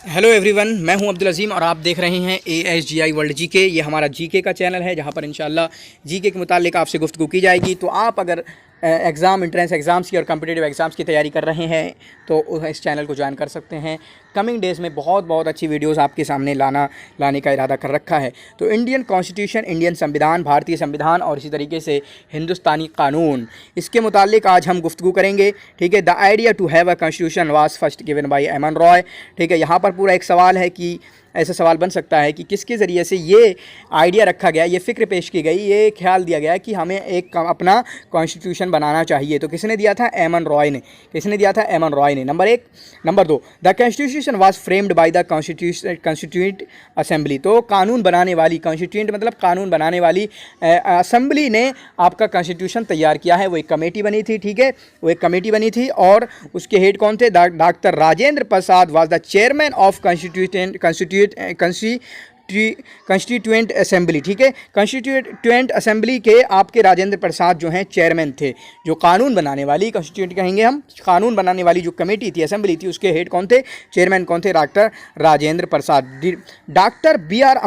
Hello everyone, मैं हूं अब्दुल अजीम और आप देख रहे हैं ASGI वर्ल्ड जीके। ये हमारा जीके का चैनल है जहां पर इंशाल्लाह जीके के मुताल्लिक आपसे गुफ्तगू की जाएगी। तो आप अगर एंट्रेंस एग्ज़ाम्स की और कम्पिटिटिव एग्ज़ाम्स की तैयारी कर रहे हैं तो इस चैनल को ज्वाइन कर सकते हैं। कमिंग डेज़ में बहुत अच्छी वीडियोस आपके सामने लाने का इरादा कर रखा है। तो इंडियन कॉन्स्टिट्यूशन, इंडियन संविधान, भारतीय संविधान और इसी तरीके से हिंदुस्तानी कानून, इसके मुताल्लिक आज हम गुफ्तगू करेंगे। ठीक है, the idea to have a constitution was first given by M N Roy. ठीक है, यहाँ पर पूरा एक सवाल है कि ऐसा सवाल बन सकता है कि किसके ज़रिए से ये आइडिया रखा गया, ये फ़िक्र पेश की गई, ये ख्याल दिया गया कि हमें एक अपना कॉन्स्टिट्यूशन बनाना चाहिए। तो किसने दिया था? एमन रॉय ने। किसने दिया था? एमन रॉय ने। नंबर एक। नंबर दो, the constitution was framed by the constituent assembly. तो कानून बनाने वाली, कॉन्स्टिट्यूंट मतलब कानून बनाने वाली असेंबली ने आपका कॉन्स्टिट्यूशन तैयार किया है। वो एक कमेटी बनी थी। ठीक है, वो एक कमेटी बनी थी और उसके हेड कौन थे? Doctor Rajendra Prasad was the chairman of constituent assembly. ठीक है, कॉन्स्टिट्यूएंट असेंबली के आपके राजेंद्र प्रसाद जो हैं चेयरमैन थे। जो कानून बनाने वाली, कॉन्स्टिट्यूएंट कहेंगे हम, कानून बनाने वाली जो कमेटी थी, असेंबली थी, उसके हेड कौन थे? चेयरमैन कौन थे? Doctor Rajendra Prasad. Doctor B R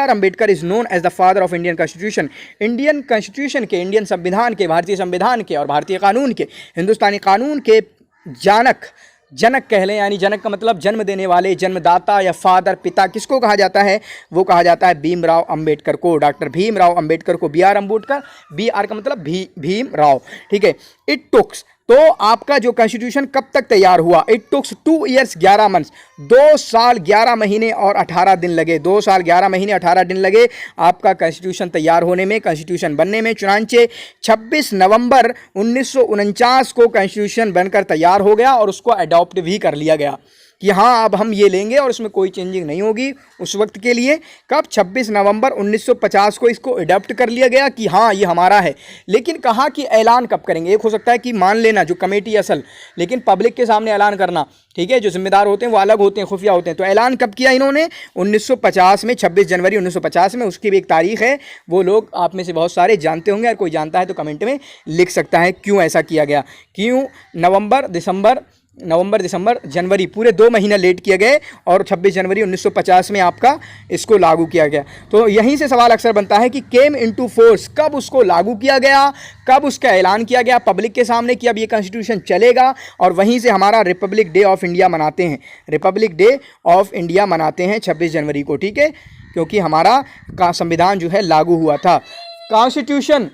Ambedkar is known as the father of Indian constitution. Indian constitution के, इंडियन संविधान के, भारतीय संविधान के और भारतीय कानून के, हिंदुस्तानी कानून के जनक कह लें, यानी जनक का मतलब जन्म देने वाले, जन्मदाता या फादर, पिता, किसको कहा जाता है? वो कहा जाता है भीमराव अंबेडकर को। डॉक्टर भीमराव अंबेडकर को। B R Ambedkar, B R का मतलब भीमराव। ठीक है, इट टुक्स, तो आपका जो कॉन्स्टिट्यूशन कब तक तैयार हुआ? इट टुक्स 2 years 11 months, 2 साल 11 महीने और 18 दिन लगे। 2 साल 11 महीने 18 दिन लगे आपका कॉन्स्टिट्यूशन तैयार होने में, कॉन्स्टिट्यूशन बनने में। चुनांचे 26 नवंबर 1949 को कॉन्स्टिट्यूशन बनकर तैयार हो गया और उसको अडॉप्ट भी कर लिया गया कि हाँ अब हम ये लेंगे और इसमें कोई चेंजिंग नहीं होगी उस वक्त के लिए। कब? 26 नवंबर 1950 को इसको अडॉप्ट कर लिया गया कि हाँ ये हमारा है। लेकिन कहा कि ऐलान कब करेंगे? एक हो सकता है कि मान लेना जो कमेटी असल, लेकिन पब्लिक के सामने ऐलान करना, ठीक है, जो जिम्मेदार होते हैं वो अलग होते हैं, खुफिया होते हैं। तो ऐलान कब किया इन्होंने? 1950 में, 26 जनवरी 1950 में। उसकी भी एक तारीख है, वो लोग आप में से बहुत सारे जानते होंगे, अगर कोई जानता है तो कमेंट में लिख सकता है क्यों ऐसा किया गया, क्यों नवंबर दिसंबर जनवरी पूरे 2 महीना लेट किए गए और 26 जनवरी 1950 में आपका इसको लागू किया गया। तो यहीं से सवाल अक्सर बनता है कि केम इनटू फोर्स, कब उसको लागू किया गया, कब उसका ऐलान किया गया पब्लिक के सामने कि अब ये कॉन्स्टिट्यूशन चलेगा। और वहीं से हमारा रिपब्लिक डे ऑफ इंडिया मनाते हैं, रिपब्लिक डे ऑफ इंडिया मनाते हैं 26 जनवरी को। ठीक है, क्योंकि हमारा का संविधान जो है लागू हुआ था। कॉन्स्टिट्यूशन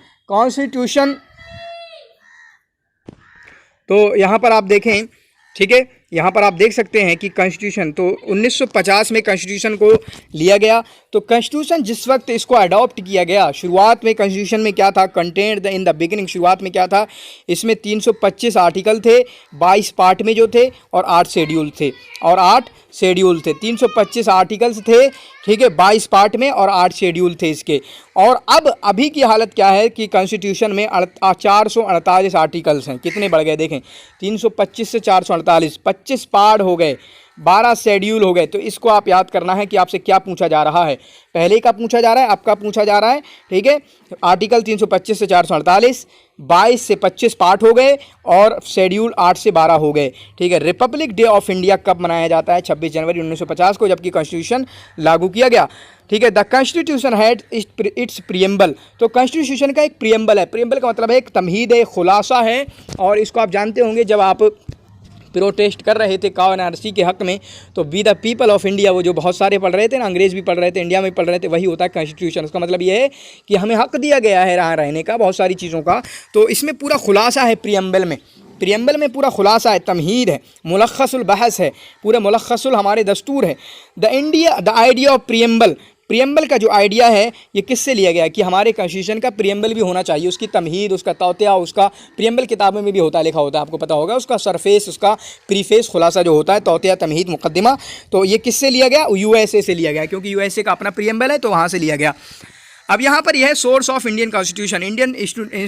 तो यहाँ पर आप देखें, ठीक है, यहाँ पर आप देख सकते हैं कि कॉन्स्टिट्यूशन तो 1950 में कॉन्स्टिट्यूशन को लिया गया। तो कॉन्स्टिट्यूशन जिस वक्त इसको अडॉप्ट किया गया, शुरुआत में कॉन्स्टिट्यूशन में क्या था? कंटेंट इन द बिगिनिंग, शुरुआत में क्या था? इसमें 325 आर्टिकल थे, 22 पार्ट में जो थे और 8 शेड्यूल थे। 325 आर्टिकल्स थे, ठीक है, 22 पार्ट में और 8 शेड्यूल थे इसके। और अब अभी की हालत क्या है कि कॉन्स्टिट्यूशन में 448 आर्टिकल्स हैं। कितने बढ़ गए देखें, 325 से 448, 25 पार्ट हो गए, 12 शेड्यूल हो गए। तो इसको आप याद करना है कि आपसे क्या पूछा जा रहा है, पहले का पूछा जा रहा है, आपका पूछा जा रहा है। ठीक है, आर्टिकल 325 से 448, 22 से 25 पार्ट हो गए और शेड्यूल 8 से 12 हो गए। ठीक है, रिपब्लिक डे ऑफ इंडिया कब मनाया जाता है? 26 जनवरी 1950 को, जबकि कॉन्स्टिट्यूशन लागू किया गया। ठीक है, the constitution had it's preamble. तो कॉन्स्टिट्यूशन का एक प्रियम्बल है। प्रियम्बल का मतलब है एक तमहीद है, खुलासा है। और इसको आप जानते होंगे जब आप प्रोटेस्ट कर रहे थे काव एनआरसी के हक में, तो we the people of India, वो जो बहुत सारे पढ़ रहे थे ना, अंग्रेज़ भी पढ़ रहे थे, इंडिया में पढ़ रहे थे, वही होता है कॉन्स्टिट्यूशन। उसका मतलब ये है कि हमें हक दिया गया है यहाँ रहने का, बहुत सारी चीज़ों का। तो इसमें पूरा खुलासा है प्रियम्बल में पूरा खुलासा है, तमहीद है, मुलख्खसुल बहस है, पूरा मुलख्खसुल हमारे दस्तूर है। द आइडिया ऑफ प्रियम्बल का जो आइडिया है ये किससे लिया गया कि हमारे कॉन्स्टिट्यूशन का प्रियम्बल भी होना चाहिए, उसकी तमहीद, उसका तौतिया, उसका प्रियम्बल किताबों में भी होता है, लिखा होता है, आपको पता होगा। उसका सरफेस, उसका प्रीफेस, खुलासा जो होता है, तौतिया, तमहीद, मुकद्दिमा, तो ये किससे लिया गया? USA से लिया गया, क्योंकि USA का अपना प्रियम्बल है, तो वहाँ से लिया गया। अब यहाँ पर यह है source of Indian constitution. Indian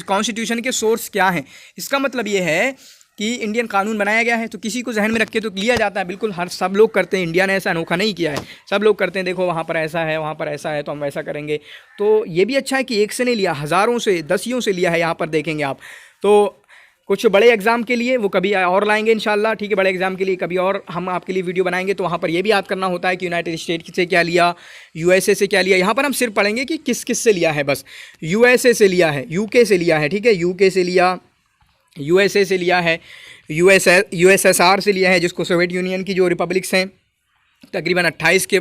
constitution के सोर्स क्या हैं? इसका मतलब ये है कि इंडियन कानून बनाया गया है तो किसी को जहन में रख के तो लिया जाता है, बिल्कुल हर सब लोग करते हैं। इंडिया ने ऐसा अनोखा नहीं किया है, सब लोग करते हैं, देखो वहाँ पर ऐसा है, वहाँ पर ऐसा है, तो हम वैसा करेंगे। तो ये भी अच्छा है कि एक से नहीं लिया, हज़ारों से, दसियों से लिया है। यहाँ पर देखेंगे आप तो कुछ बड़े एग्जाम के लिए वो कभी और लाएंगे इंशाल्लाह, ठीक है। बड़े एग्जाम के लिए कभी और हम आपके लिए वीडियो बनाएंगे, तो वहाँ पर ये भी याद करना होता है कि यूनाइटेड स्टेट से क्या लिया, यूएसए से क्या लिया। यहाँ पर हम सिर्फ पढ़ेंगे कि किस किस से लिया है, बस यूएसए से लिया है, यूके से लिया है, ठीक है, यूके से लिया, यूएसए से लिया है, यूएसएसआर से लिया है, जिसको सोवियत यूनियन की जो रिपब्लिक्स हैं तकरीबन 28 के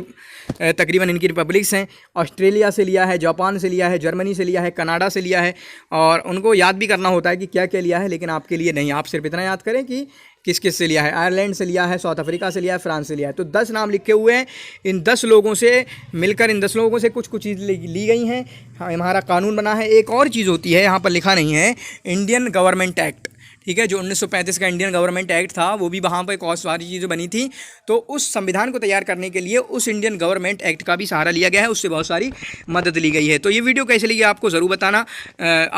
तकरीबन इनकी रिपब्लिक्स हैं, ऑस्ट्रेलिया से लिया है, जापान से लिया है, जर्मनी से लिया है, कनाडा से लिया है। और उनको याद भी करना होता है कि क्या क्या लिया है, लेकिन आपके लिए नहीं, आप सिर्फ इतना याद करें कि किस किस से लिया है। आयरलैंड से लिया है, साउथ अफ्रीका से लिया है, फ्रांस से लिया है। तो 10 नाम लिखे हुए हैं, इन 10 लोगों से मिलकर इन 10 लोगों से कुछ कुछ चीज़ ली गई हैं। हमारा कानून बना है। एक और चीज़ होती है, यहाँ पर लिखा नहीं है, इंडियन गवर्नमेंट एक्ट, ठीक है, जो 1935 का इंडियन गवर्नमेंट एक्ट था, वो भी वहाँ पर बहुत सारी चीज़ें बनी थी। तो उस संविधान को तैयार करने के लिए उस इंडियन गवर्नमेंट एक्ट का भी सहारा लिया गया है, उससे बहुत सारी मदद ली गई है। तो ये वीडियो कैसे लगी आपको ज़रूर बताना।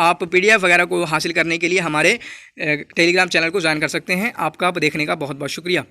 आप PDF वगैरह को हासिल करने के लिए हमारे टेलीग्राम चैनल को ज्वाइन कर सकते हैं। आपका देखने का बहुत बहुत शुक्रिया।